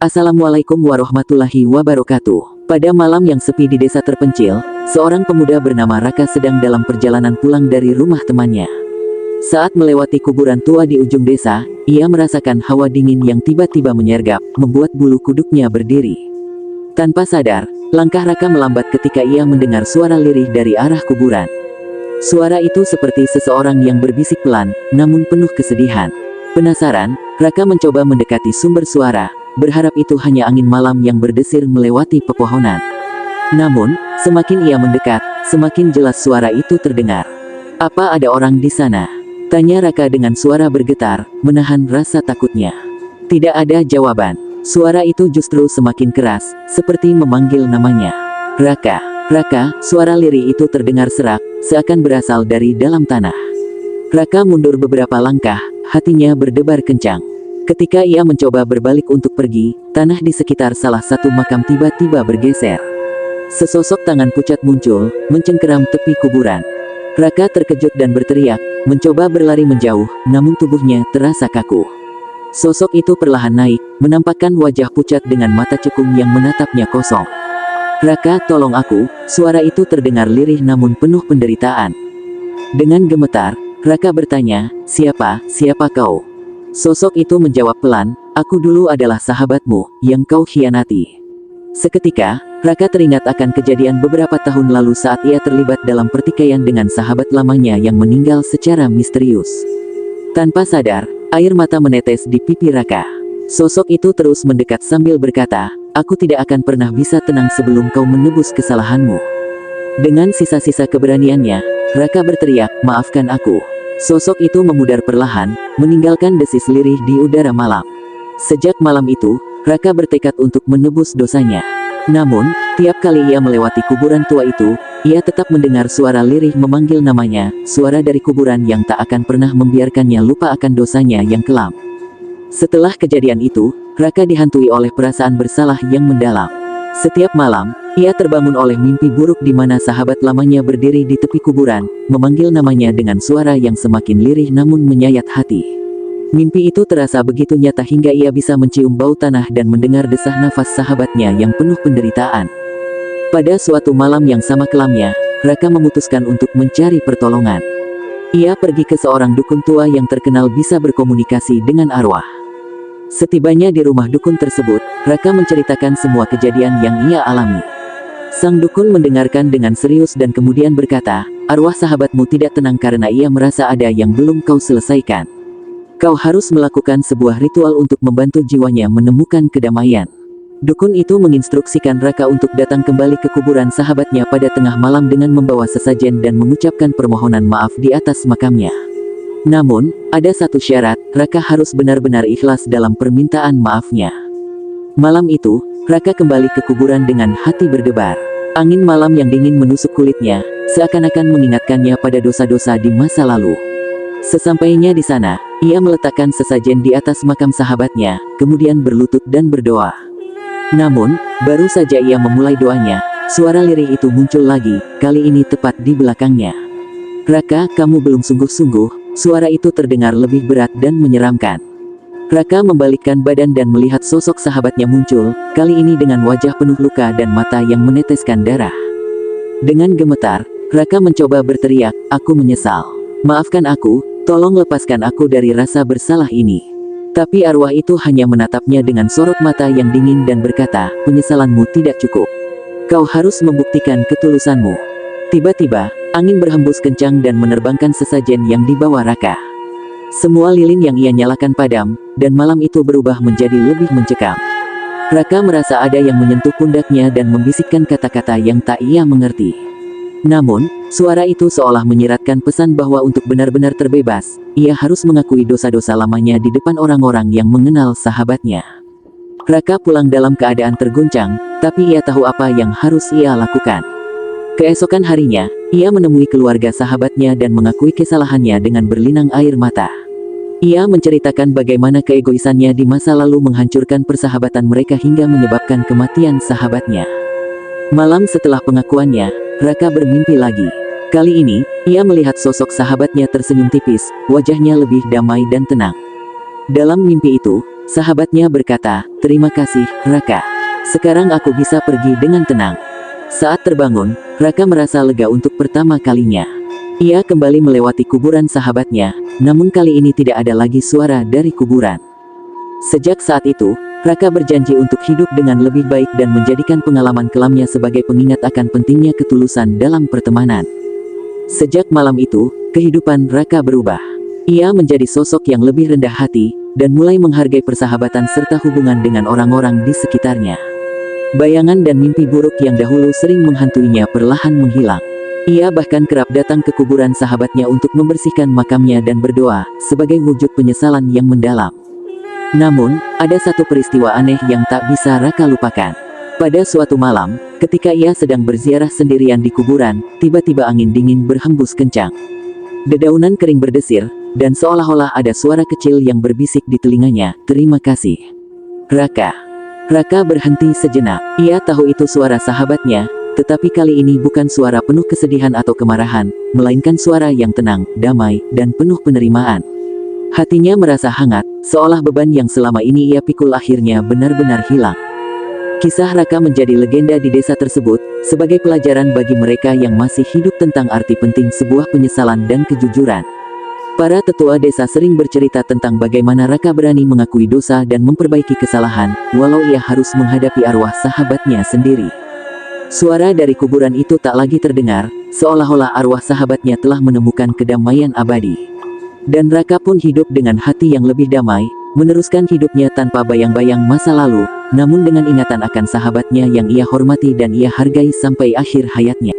Assalamualaikum warahmatullahi wabarakatuh. Pada malam yang sepi di desa terpencil, seorang pemuda bernama Raka sedang dalam perjalanan pulang dari rumah temannya. Saat melewati kuburan tua di ujung desa, ia merasakan hawa dingin yang tiba-tiba menyergap, membuat bulu kuduknya berdiri. Tanpa sadar, langkah Raka melambat ketika ia mendengar suara lirih dari arah kuburan. Suara itu seperti seseorang yang berbisik pelan, namun penuh kesedihan. Penasaran, Raka mencoba mendekati sumber suara, berharap itu hanya angin malam yang berdesir melewati pepohonan. Namun, semakin ia mendekat, semakin jelas suara itu terdengar. "Apa ada orang di sana?" tanya Raka dengan suara bergetar, menahan rasa takutnya. Tidak ada jawaban. Suara itu justru semakin keras, seperti memanggil namanya. "Raka, Raka!" Suara lirih itu terdengar serak, seakan berasal dari dalam tanah. Raka mundur beberapa langkah, hatinya berdebar kencang. Ketika ia mencoba berbalik untuk pergi, tanah di sekitar salah satu makam tiba-tiba bergeser. Sesosok tangan pucat muncul, mencengkeram tepi kuburan. Raka terkejut dan berteriak, mencoba berlari menjauh, namun tubuhnya terasa kaku. Sosok itu perlahan naik, menampakkan wajah pucat dengan mata cekung yang menatapnya kosong. "Raka, tolong aku!" Suara itu terdengar lirih namun penuh penderitaan. Dengan gemetar, Raka bertanya, Siapa kau?" Sosok itu menjawab pelan, "Aku dulu adalah sahabatmu, yang kau khianati." Seketika, Raka teringat akan kejadian beberapa tahun lalu saat ia terlibat dalam pertikaian dengan sahabat lamanya yang meninggal secara misterius. Tanpa sadar, air mata menetes di pipi Raka. Sosok itu terus mendekat sambil berkata, "Aku tidak akan pernah bisa tenang sebelum kau menebus kesalahanmu." Dengan sisa-sisa keberaniannya, Raka berteriak, "Maafkan aku." Sosok itu memudar perlahan, meninggalkan desis lirih di udara malam. Sejak malam itu, Raka bertekad untuk menebus dosanya. Namun, tiap kali ia melewati kuburan tua itu, ia tetap mendengar suara lirih memanggil namanya, suara dari kuburan yang tak akan pernah membiarkannya lupa akan dosanya yang kelam. Setelah kejadian itu, Raka dihantui oleh perasaan bersalah yang mendalam. Setiap malam, ia terbangun oleh mimpi buruk di mana sahabat lamanya berdiri di tepi kuburan, memanggil namanya dengan suara yang semakin lirih namun menyayat hati. Mimpi itu terasa begitu nyata hingga ia bisa mencium bau tanah dan mendengar desah nafas sahabatnya yang penuh penderitaan. Pada suatu malam yang sama kelamnya, Raka memutuskan untuk mencari pertolongan. Ia pergi ke seorang dukun tua yang terkenal bisa berkomunikasi dengan arwah. Setibanya di rumah dukun tersebut, Raka menceritakan semua kejadian yang ia alami. Sang dukun mendengarkan dengan serius dan kemudian berkata, "Arwah sahabatmu tidak tenang karena ia merasa ada yang belum kau selesaikan. Kau harus melakukan sebuah ritual untuk membantu jiwanya menemukan kedamaian." Dukun itu menginstruksikan Raka untuk datang kembali ke kuburan sahabatnya pada tengah malam dengan membawa sesajen dan mengucapkan permohonan maaf di atas makamnya. Namun, ada satu syarat, Raka harus benar-benar ikhlas dalam permintaan maafnya. Malam itu, Raka kembali ke kuburan dengan hati berdebar. Angin malam yang dingin menusuk kulitnya, seakan-akan mengingatkannya pada dosa-dosa di masa lalu. Sesampainya di sana, ia meletakkan sesajen di atas makam sahabatnya, kemudian berlutut dan berdoa. Namun, baru saja ia memulai doanya, suara lirih itu muncul lagi, kali ini tepat di belakangnya. "Raka, kamu belum sungguh-sungguh." Suara itu terdengar lebih berat dan menyeramkan. Raka membalikkan badan dan melihat sosok sahabatnya muncul, kali ini dengan wajah penuh luka dan mata yang meneteskan darah. Dengan gemetar, Raka mencoba berteriak, "Aku menyesal. Maafkan aku, tolong lepaskan aku dari rasa bersalah ini." Tapi arwah itu hanya menatapnya dengan sorot mata yang dingin dan berkata, "Penyesalanmu tidak cukup. Kau harus membuktikan ketulusanmu." Tiba-tiba, angin berhembus kencang dan menerbangkan sesajen yang dibawa Raka. Semua lilin yang ia nyalakan padam, dan malam itu berubah menjadi lebih mencekam. Raka merasa ada yang menyentuh pundaknya dan membisikkan kata-kata yang tak ia mengerti. Namun, suara itu seolah menyiratkan pesan bahwa untuk benar-benar terbebas, ia harus mengakui dosa-dosa lamanya di depan orang-orang yang mengenal sahabatnya. Raka pulang dalam keadaan terguncang, tapi ia tahu apa yang harus ia lakukan. Keesokan harinya, ia menemui keluarga sahabatnya dan mengakui kesalahannya dengan berlinang air mata. Ia menceritakan bagaimana keegoisannya di masa lalu menghancurkan persahabatan mereka hingga menyebabkan kematian sahabatnya. Malam setelah pengakuannya, Raka bermimpi lagi. Kali ini, ia melihat sosok sahabatnya tersenyum tipis, wajahnya lebih damai dan tenang. Dalam mimpi itu, Sahabatnya berkata, "Terima kasih, Raka. Sekarang aku bisa pergi dengan tenang." Saat terbangun, Raka merasa lega untuk pertama kalinya. Ia kembali melewati kuburan sahabatnya, namun kali ini tidak ada lagi suara dari kuburan. Sejak saat itu, Raka berjanji untuk hidup dengan lebih baik dan menjadikan pengalaman kelamnya sebagai pengingat akan pentingnya ketulusan dalam pertemanan. Sejak malam itu, kehidupan Raka berubah. Ia menjadi sosok yang lebih rendah hati, dan mulai menghargai persahabatan serta hubungan dengan orang-orang di sekitarnya. Bayangan dan mimpi buruk yang dahulu sering menghantuinya perlahan menghilang. Ia bahkan kerap datang ke kuburan sahabatnya untuk membersihkan makamnya dan berdoa, sebagai wujud penyesalan yang mendalam. Namun, ada satu peristiwa aneh yang tak bisa Raka lupakan. Pada suatu malam, ketika ia sedang berziarah sendirian di kuburan, tiba-tiba angin dingin berhembus kencang. Dedaunan kering berdesir, dan seolah-olah ada suara kecil yang berbisik di telinganya, "Terima kasih, Raka." Raka berhenti sejenak. Ia tahu itu suara sahabatnya, tetapi kali ini bukan suara penuh kesedihan atau kemarahan, melainkan suara yang tenang, damai, dan penuh penerimaan. Hatinya merasa hangat, seolah beban yang selama ini ia pikul akhirnya benar-benar hilang. Kisah Raka menjadi legenda di desa tersebut, sebagai pelajaran bagi mereka yang masih hidup tentang arti penting sebuah penyesalan dan kejujuran. Para tetua desa sering bercerita tentang bagaimana Raka berani mengakui dosa dan memperbaiki kesalahan, walau ia harus menghadapi arwah sahabatnya sendiri. Suara dari kuburan itu tak lagi terdengar, seolah-olah arwah sahabatnya telah menemukan kedamaian abadi. Dan Raka pun hidup dengan hati yang lebih damai, meneruskan hidupnya tanpa bayang-bayang masa lalu, namun dengan ingatan akan sahabatnya yang ia hormati dan ia hargai sampai akhir hayatnya.